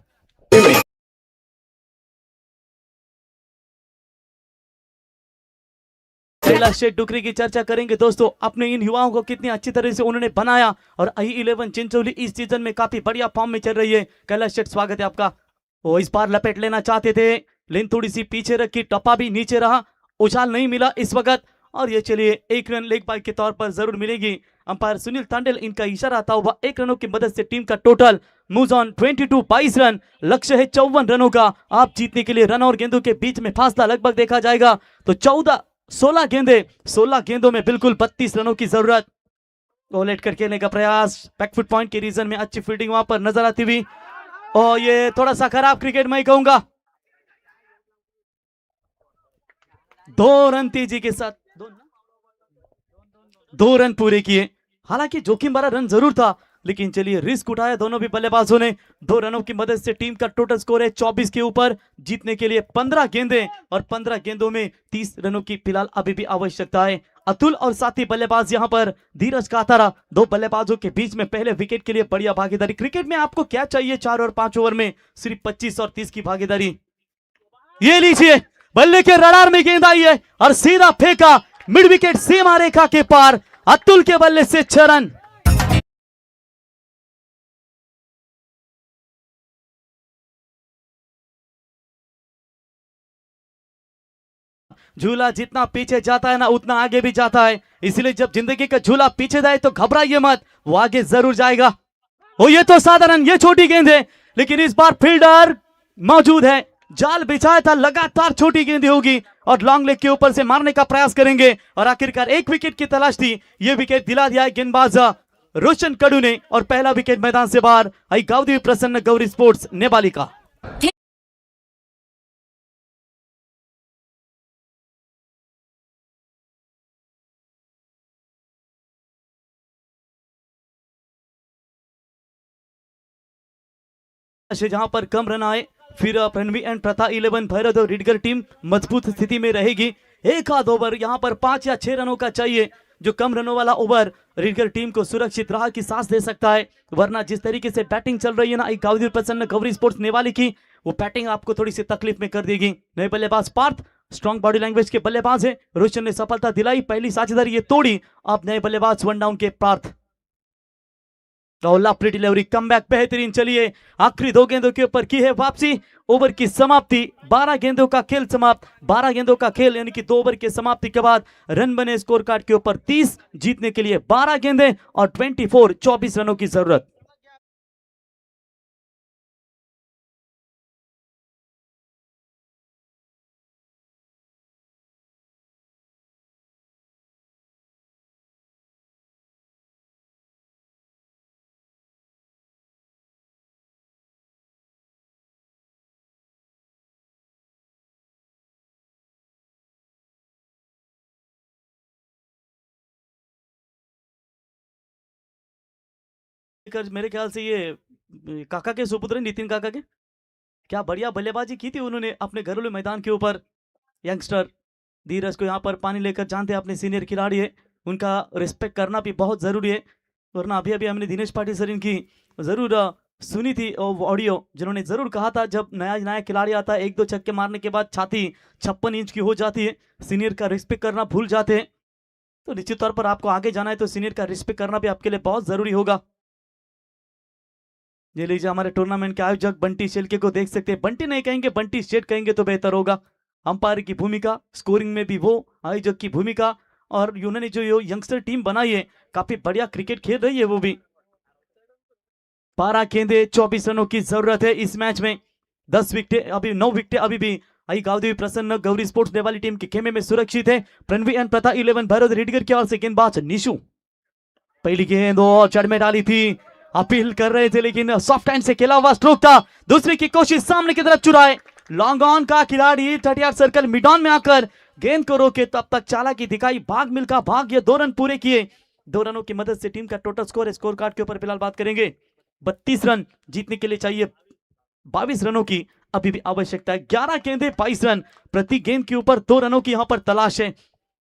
कैलाश शेठ डुकरी की चर्चा करेंगे दोस्तों, अपने इन युवाओं को कितनी अच्छी तरह से उन्होंने बनाया और I11 चिंचोली इस सीजन में काफी बढ़िया फॉर्म में चल रही है। कैलाश शेठ स्वागत है आपका। वो इस बार लपेट लेना चाहते थे, लेकिन थोड़ी सी पीछे रखी, टप्पा भी नीचे रहा, उछाल नहीं मिला इस वक्त। और ये चलिए 1 रन लेग बाय के तौर पर जरूर मिलेगी। अंपायर सुनील तांडेल इनका इशारा था, वह 1 रनों की मदद से टीम का टोटल मूव्स ऑन 22 22 रन। लक्ष्य है 54 रनों का। आप जीतने के लिए रन और गेंदों के बीच में फासला लगभग देखा जाएगा तो 16 गेंदे, 16 गेंदों में बिल्कुल 32 रनों की जरूरत। लेट कर खेलने का प्रयास, बैकफुट पॉइंट के रीजन में अच्छी फील्डिंग वहां पर नजर आती हुई। और ये थोड़ा सा खराब क्रिकेट मैं कहूंगा। 2 रन तेजी के साथ 2 रन पूरे किए। हालांकि जोखिम भरा रन जरूर था, लेकिन चलिए रिस्क उठाया दोनों भी बल्लेबाजों ने। 2 रनों की मदद से टीम का टोटल स्कोर है 24 के ऊपर। जीतने के लिए 15 गेंदें और 15 गेंदों में 30 रनों की फिलहाल अभी भी आवश्यकता है। अतुल और साथी बल्लेबाज यहां पर धीरज कातारा, 2 बल्लेबाजों के बीच में पहले विकेट के लिए बढ़िया भागीदारी। क्रिकेट में आपको क्या चाहिए 4 और 5 ओवर में? सिर्फ 25 और 30 की भागीदारी। ये लीजिए, बल्ले के रडार में गेंद आई है और सीधा फेंका मिड विकेट सीमा रेखा के पार। अतुल के बल्ले से 6 रन। झूला जितना पीछे जाता है ना, उतना आगे भी जाता है। इसलिए जब जिंदगी का झूला पीछे जाए तो घबराइए मत, वो आगे जरूर जाएगा। ये तो साधारण, ये छोटी गेंद है, लेकिन इस बार फील्डर मौजूद है। जाल बिछाया था, लगातार छोटी गेंद होगी और लॉन्ग लेग के ऊपर से मारने का प्रयास करेंगे। और आखिरकार 1 विकेट की तलाश थी, यह विकेट दिला दिया है गेंदबाज रोशन कडू ने। और पहला विकेट मैदान से बाहर। आई गावदेवी प्रसन्न गौरी स्पोर्ट्स नेपाली का। जहां पर कम रन आए, फिर प्रणवी एंड प्रथा 11 भैरव रिडगर टीम मजबूत स्थिति में रहेगी। 1 आध ओवर यहां पर 5 या 6 रनों का चाहिए, जो कम रनों वाला ओवर रिडगर टीम को सुरक्षित राह की सांस दे सकता है। वरना जिस तरीके से बैटिंग चल रही है ना गावदेवी प्रसन्न गौरी स्पोर्ट्स नेवाली की, वो बैटिंग आपको थोड़ी सी तकलीफ में कर देगी। नए बल्लेबाज पार्थ स्ट्रॉन्ग बॉडी लैंग्वेज के बल्लेबाज है। रोशन ने सफलता दिलाई, पहली साझेदारी ये तोड़ी। अब नए बल्लेबाज 1 डाउन के पार्थ। लवली डिलीवरी, कमबैक बेहतरीन। चलिए आखिरी 2 गेंदों के ऊपर की है वापसी। ओवर की समाप्ति, 12 गेंदों का खेल समाप्त। 12 गेंदों का खेल यानी कि 2 ओवर की समाप्ति के बाद रन बने स्कोर कार्ड के ऊपर 30। जीतने के लिए 12 गेंदें और 24 रनों की जरूरत। मेरे ख्याल से ये काका के सुपुत्र नितिन काका के, क्या बढ़िया बल्लेबाजी की थी उन्होंने अपने घरेलू मैदान के ऊपर। यंगस्टर धीरज को यहाँ पर पानी लेकर जानते हैं, अपने सीनियर खिलाड़ी है, उनका रिस्पेक्ट करना भी बहुत ज़रूरी है। वरना अभी अभी हमने दिनेश पाटिल सर इनकी ज़रूर सुनी थी ऑडियो, जिन्होंने ज़रूर कहा था जब नया नया खिलाड़ी आता है 1-2 छक्के मारने के बाद छाती 56 इंच की हो जाती है, सीनियर का रिस्पेक्ट करना भूल जाते हैं। तो निश्चित तौर पर आपको आगे जाना है तो सीनियर का रिस्पेक्ट करना भी आपके लिए बहुत ज़रूरी होगा। ये लीजिए, हमारे टूर्नामेंट के आयोजक बंटी शेल्के को देख सकते हैं। बंटी नहीं कहेंगे, बंटी शेट कहेंगे तो बेहतर होगा। अंपायर की भूमिका, स्कोरिंग में भी वो, आयोजक की भूमिका। और उन्होंने जो यंगस्टर टीम बनाई है, काफी बढ़िया क्रिकेट खेल रही है वो भी। 12 गेंदे 24 रनों की जरूरत है इस मैच में। 10 विकेट, अभी 9 विकेट अभी भी आई गावदेवी प्रसन्न गौरी स्पोर्ट्स नेपाली टीम के खेमे में सुरक्षित है। प्रणवी एंड प्रथा 11 भैरव रीडगर की ओर से गेंदबाज निशु। पहली गेंद चढ़ में डाली थी, अपील कर रहे थे लेकिन सॉफ्ट हैंड से खेला हुआ स्ट्रोक था। दूसरी की कोशिश सामने की तरफ चुराए, लॉन्ग ऑन का खिलाड़ी 30 सर्कल मिड ऑन में आकर गेंद को रोके, तब तक चालाकी दिखाई, भाग मिल्खा भाग, ये 2 रन पूरे किए। 2 रनों की मदद से टीम का टोटल स्कोर कार्ड के ऊपर फिलहाल बात करेंगे। 32 रन जीतने के लिए चाहिए 22 रनों की अभी भी आवश्यकता है। 11 गेंदे 22 रन, प्रति गेंद के ऊपर 2 रनों की यहां पर तलाश है।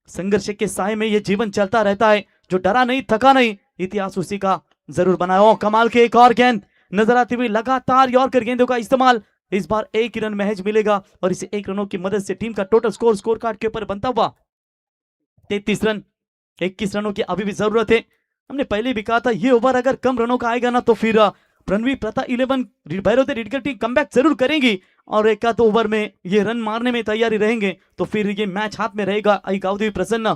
संघर्ष के साय में यह जीवन चलता रहता है, जो डरा नहीं थका नहीं, इतिहास उसी का जरूर बनाया। कमाल के एक और गेंद नजर आती हुई, लगातार यॉर्कर गेंदों का इस्तेमाल। इस बार 1 ही रन महज मिलेगा और इसे 1 रनों की मदद से टीम का टोटल स्कोर कार्ड के ऊपर बनता हुआ 33 रन। 21 रनों की अभी भी जरूरत है। हमने पहले भी कहा था ये ओवर अगर कम रनों का आएगा ना तो फिर प्रणवी प्रथा 11 भैरव रीडगर टीम कमबैक जरूर करेंगी और एक आध ओवर में ये रन मारने में तैयारी रहेंगे तो फिर ये मैच हाथ में रहेगा। आई गावदेवी प्रसन्न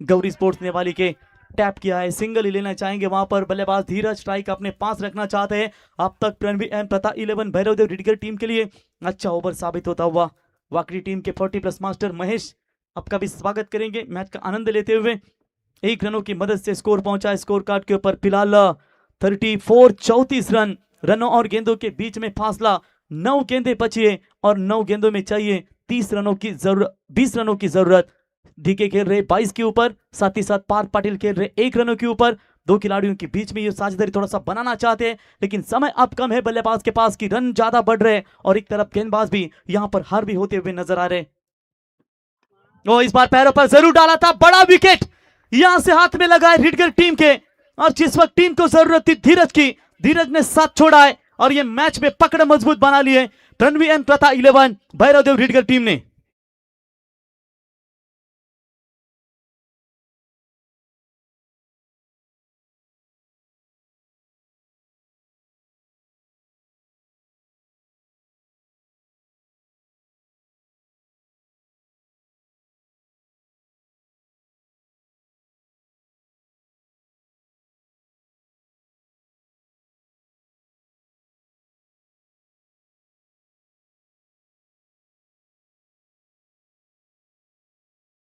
गौरी स्पोर्ट्स नेपाली के टैप किया है, सिंगल ही लेना चाहेंगे वहां पर बल्लेबाज धीरज, स्ट्राइक अपने पास रखना चाहते हैं। अब तक प्रणवी एंड प्रथा 11 भैरव रीडगर टीम के लिए अच्छा ओवर साबित होता हुआ वाकड़ी टीम के 40+ मास्टर महेश आपका भी स्वागत करेंगे। मैच का आनंद लेते हुए 1 रनों की मदद से स्कोर पहुंचा स्कोर कार्ड के ऊपर फिलहाल 34 रनों और गेंदों के बीच में फासला। 9 गेंदें बची है और 9 गेंदों में चाहिए 30 रनों की जरूरत, 20 रनों की जरूरत। डीके खेल रहे 22 के ऊपर, साथ ही साथ पार्थ पाटिल खेल रहे 1 रनों के ऊपर। 2 खिलाड़ियों के बीच में ये साझेदारी थोड़ा सा बनाना चाहते हैं लेकिन समय अब कम है बल्लेबाज के पास की, रन ज्यादा बढ़ रहे और एक तरफ गेंदबाज भी यहां पर हार भी होते हुए नजर आ रहे। वो इस बार पैरों पर जरूर डाला था, बड़ा विकेट यहां से हाथ में लगा है रीडगर टीम के और जिस वक्त टीम को जरूरत थी धीरज की, धीरज ने साथ छोड़ा है और ये मैच में पकड़ मजबूत बना लिए प्रणवी एंड प्रथा 11 भैरव रीडगर टीम ने।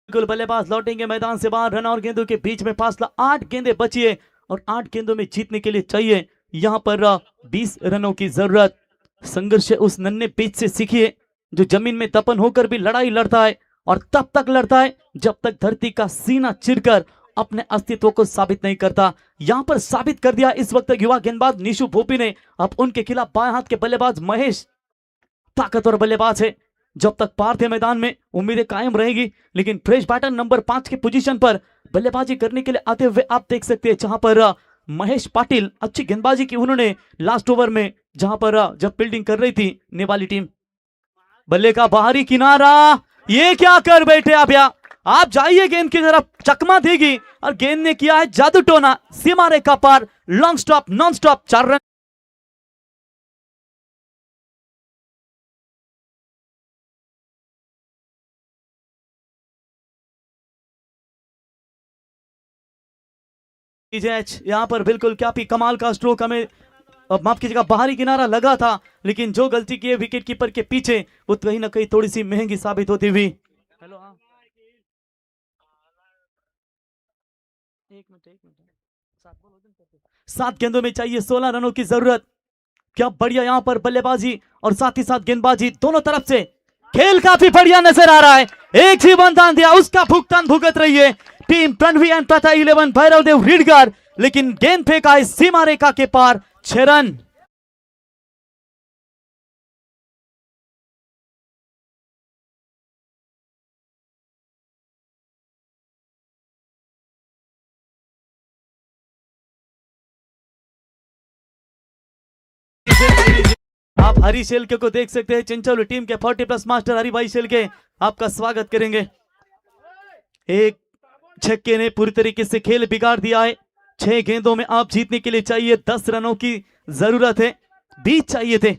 बिल्कुल बल्लेबाज लौटेंगे मैदान से बाहर, रन और गेंदों के बीच में फासला 8 गेंदें बची है और 8 गेंदों में जीतने के लिए चाहिए यहां पर 20 रनों की जरूरत। संघर्ष उस नन्हे पिच से सीखिए जो जमीन में दफन होकर भी लड़ाई लड़ता है और तब तक लड़ता है जब तक धरती का सीना चिरकर अपने अस्तित्व को साबित नहीं करता। यहां पर साबित कर दिया इस वक्त युवा गेंदबाज निशु भोपी ने। अब उनके खिलाफ बाएं हाथ के बल्लेबाज महेश ताकतवर बल्लेबाज है। जब तक पार्थ है मैदान में उम्मीदें कायम रहेगी लेकिन फ्रेश बैटर नंबर 5 की पोजीशन पर बल्लेबाजी करने के लिए आते हुए आप देख सकते हैं जहां पर महेश पाटिल अच्छी गेंदबाजी की उन्होंने लास्ट ओवर में, जहां पर जब फील्डिंग कर रही थी नेपाली टीम। बल्ले का बाहरी किनारा, ये क्या कर बैठे आप जाइए गेंद की तरफ, चकमा देगी और गेंद ने किया है जादू टोना, सीमा रेखा पार, long stop non stop 4 run. यहां पर बिल्कुल क्या भी कमाल का स्ट्रोक, हमें माफ कीजिएगा बाहरी किनारा लगा था लेकिन जो गलती की है विकेट कीपर के पीछे वो कहीं ना कहीं थोड़ी सी महंगी साबित होती हुई। हेलो हाँ, एक मिनट 7 गेंदों में चाहिए 16 रनों की जरूरत। क्या बढ़िया यहां पर बल्लेबाजी और साथ ही साथ गेंदबाजी दोनों तरफ से खेल काफी बढ़िया नजर आ रहा है। एक जीवन दान दिया उसका भुगतान भुगत रही है टीम प्रणवी एंड प्रथा 11 भैरव रीडगर, लेकिन गेंद फेंका है सीमा रेखा के पार, 6 रन। आप हरी शेलके को देख सकते हैं, चिंचोली टीम के 40+ मास्टर हरी भाई शेलके आपका स्वागत करेंगे। एक छक्के ने पूरी तरीके से खेल बिगाड़ दिया है। 6 गेंदों में आप जीतने के लिए चाहिए 10 रनों की जरूरत है, 20 चाहिए थे।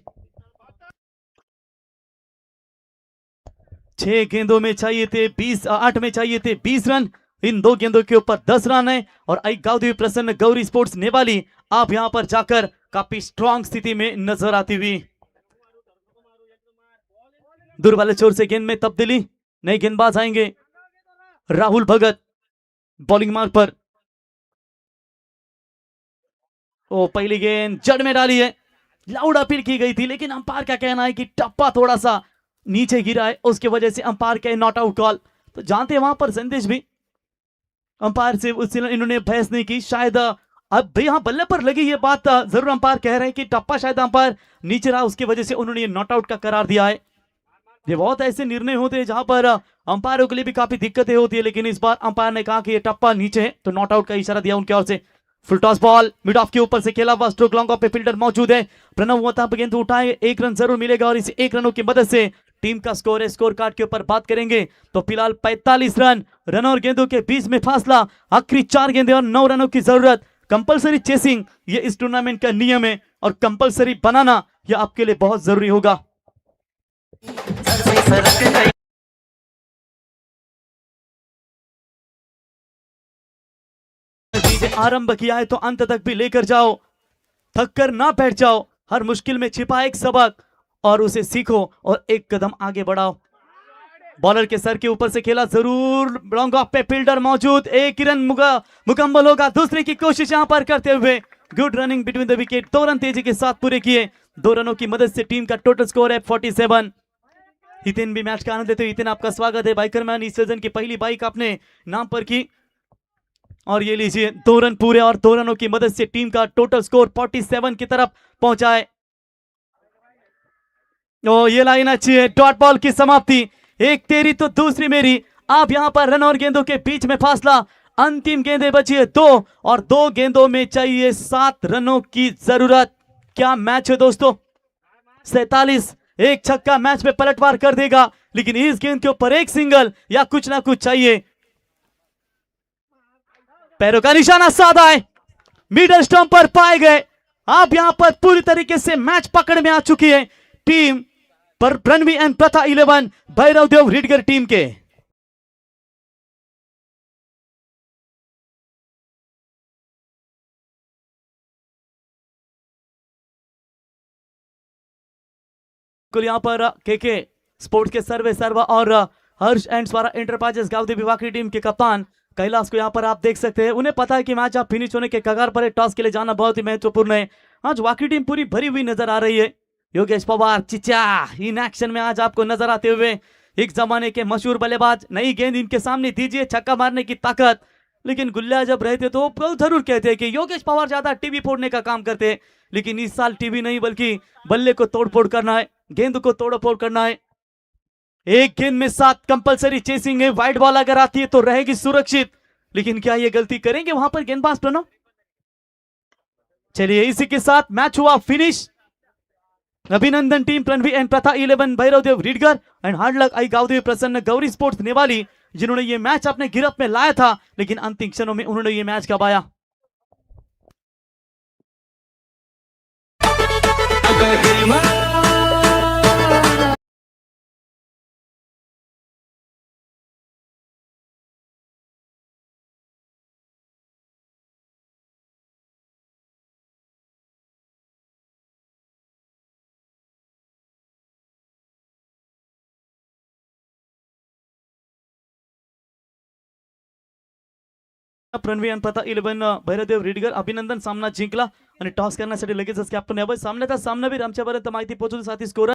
6 गेंदों में चाहिए थे 20, 8 में चाहिए थे 20 रन। इन 2 गेंदों के ऊपर 10 रन है और आई गावदेवी प्रसन्न गौरी स्पोर्ट्स नेपाली आप यहां पर जाकर काफी स्ट्रांग स्थिति में नजर आती हुई। दूर वाले छोर से गेंद में तब्दीली, नए गेंदबाज आएंगे। राहुल भगत बॉलिंग मार्ग पर। ओ पहली गेंद जड़ में डाली है, लाउड अपील की गई थी, लेकिन अंपायर का कहना है कि टप्पा थोड़ा सा नीचे गिरा है, उसकी वजह से अंपायर के नॉट आउट कॉल। तो जानते हैं वहां पर संदेश भी अंपायर से उससे इन्होंने बहस नहीं की। शायद अब भी यहाँ बल्ले पर लगी ये बात जरूर अंपायर कह रहे हैं कि टप्पा शायद अंपायर नीचे रहा, उसकी वजह से उन्होंने नॉट आउट का करार दिया है। ये बहुत ऐसे निर्णय होते हैं जहां पर अंपायरों के लिए भी काफी दिक्कतें होती है, लेकिन इस बार अंपायर ने कहा कि ये टप्पा नीचे है, तो नॉट आउट का इशारा दिया उनकी ओर से। Full toss ball mid of के ऊपर से खेला हुआ, स्ट्रोक लॉन्ग ऑफ पे फील्डर मौजूद है। प्रणव वहां पर गेंद उठाए, 1 रन जरूर मिलेगा और इस 1 रनों की मदद से टीम का स्कोर है। स्कोर कार्ड के ऊपर बात करेंगे तो फिलहाल 45 रन और गेंदों के बीच में फासला, आखिरी 4 गेंदें और 9 रनों की जरूरत। कंपलसरी चेसिंग ये इस टूर्नामेंट का नियम है और कंपलसरी बनाना यह आपके लिए बहुत जरूरी होगा। आरंभ किया है तो अंत तक भी लेकर जाओ, थक कर ना बैठ जाओ। हर मुश्किल में छिपा एक सबक और उसे सीखो और एक कदम आगे बढ़ाओ। बॉलर के सर के ऊपर से खेला जरूर, लॉन्ग ऑफ पे फील्डर मौजूद, 1 रन मुकम्मल होगा। दूसरे की कोशिश यहां पर करते हुए good running between the wicket, 2 run तेजी के साथ पूरे किए। 2 रनों की मदद से टीम का टोटल स्कोर है 47। हितेन भी मैच का आनंद लेते हुए, हितेन आपका स्वागत है। बाइकर मैन इस सीजन की पहली बाइक आपने नाम पर की और ये लीजिए 2 रन पूरे और 2 रनों की मदद से टीम का टोटल स्कोर 47 की तरफ पहुंचा है। ओ ये लाइन अच्छी है, डॉट बॉल की समाप्ति, एक तेरी तो दूसरी मेरी। अब यहां पर रन और गेंदों के बीच में फासला, अंतिम गेंदें बची है 2 और 2 गेंदों में चाहिए 7 रनों की जरूरत। क्या मैच है दोस्तों, 47, एक छक्का मैच में पलटवार कर देगा, लेकिन इस गेंद के ऊपर एक सिंगल या कुछ ना कुछ चाहिए। पैरों का निशाना साधा है, मिडल स्टंप पर पाए गए। अब यहां पर पूरी तरीके से मैच पकड़ में आ चुकी है टीम पर प्रणवी एंड प्रथा 11 भैरवदेव रीडगर टीम के। यहां पर केके स्पोर्ट्स के सर्वा और हर्ष एंड स्वारा एंटरप्राइजेस गांव विभाग की टीम के कप्तान कैलाश को यहां पर आप देख सकते हैं। उन्हें पता है कि मैच आप फिनिश होने के कगार पर है, टॉस के लिए जाना बहुत ही महत्वपूर्ण है। आज वाकई टीम पूरी भरी हुई नजर आ रही है। योगेश पवार चिचा इन एक्शन में आज आपको नजर आते हुए, एक जमाने के मशहूर बल्लेबाज। नई गेंद इनके सामने दीजिए, छक्का मारने की ताकत। लेकिन गुल्ला जब रहते तो जरूर कहते हैं कि योगेश पवार ज्यादा टीवी फोड़ने का काम करते हैं, लेकिन इस साल टीवी नहीं बल्कि बल्ले को तोड़फोड़ करना है, गेंद को तोड़फोड़ करना है। एक गेंद में 7 कंपलसरी चेसिंग है, वाइड बॉल अगर आती है तो रहेगी सुरक्षित, लेकिन क्या ये गलती करेंगे वहां पर गेंदबाज प्रणव? चलिए इसी के साथ मैच हुआ फिनिश। अभिनंदन टीम प्रणवी एंड प्रथा 11 भैरवदेव रीडगर एंड हार्ड लक आई गावदेवी प्रसन्न गौरी स्पोर्ट्स नेवाली, जिन्होंने ये मैच अपने गिरफ्त में लाया था, लेकिन अंतिम क्षणों में उन्होंने ये मैच गवाया। प्रणवी आणि प्रथा 11 भैरवदेव रीडगर अभिनंदन, सामना जिंकला आणि टॉस करण्यासाठी लगेचच कॅप्टन यावं सामन्याचा सामनावीर आमच्यापर्यंत माहिती पोहोचवण्यासाठी स्कोर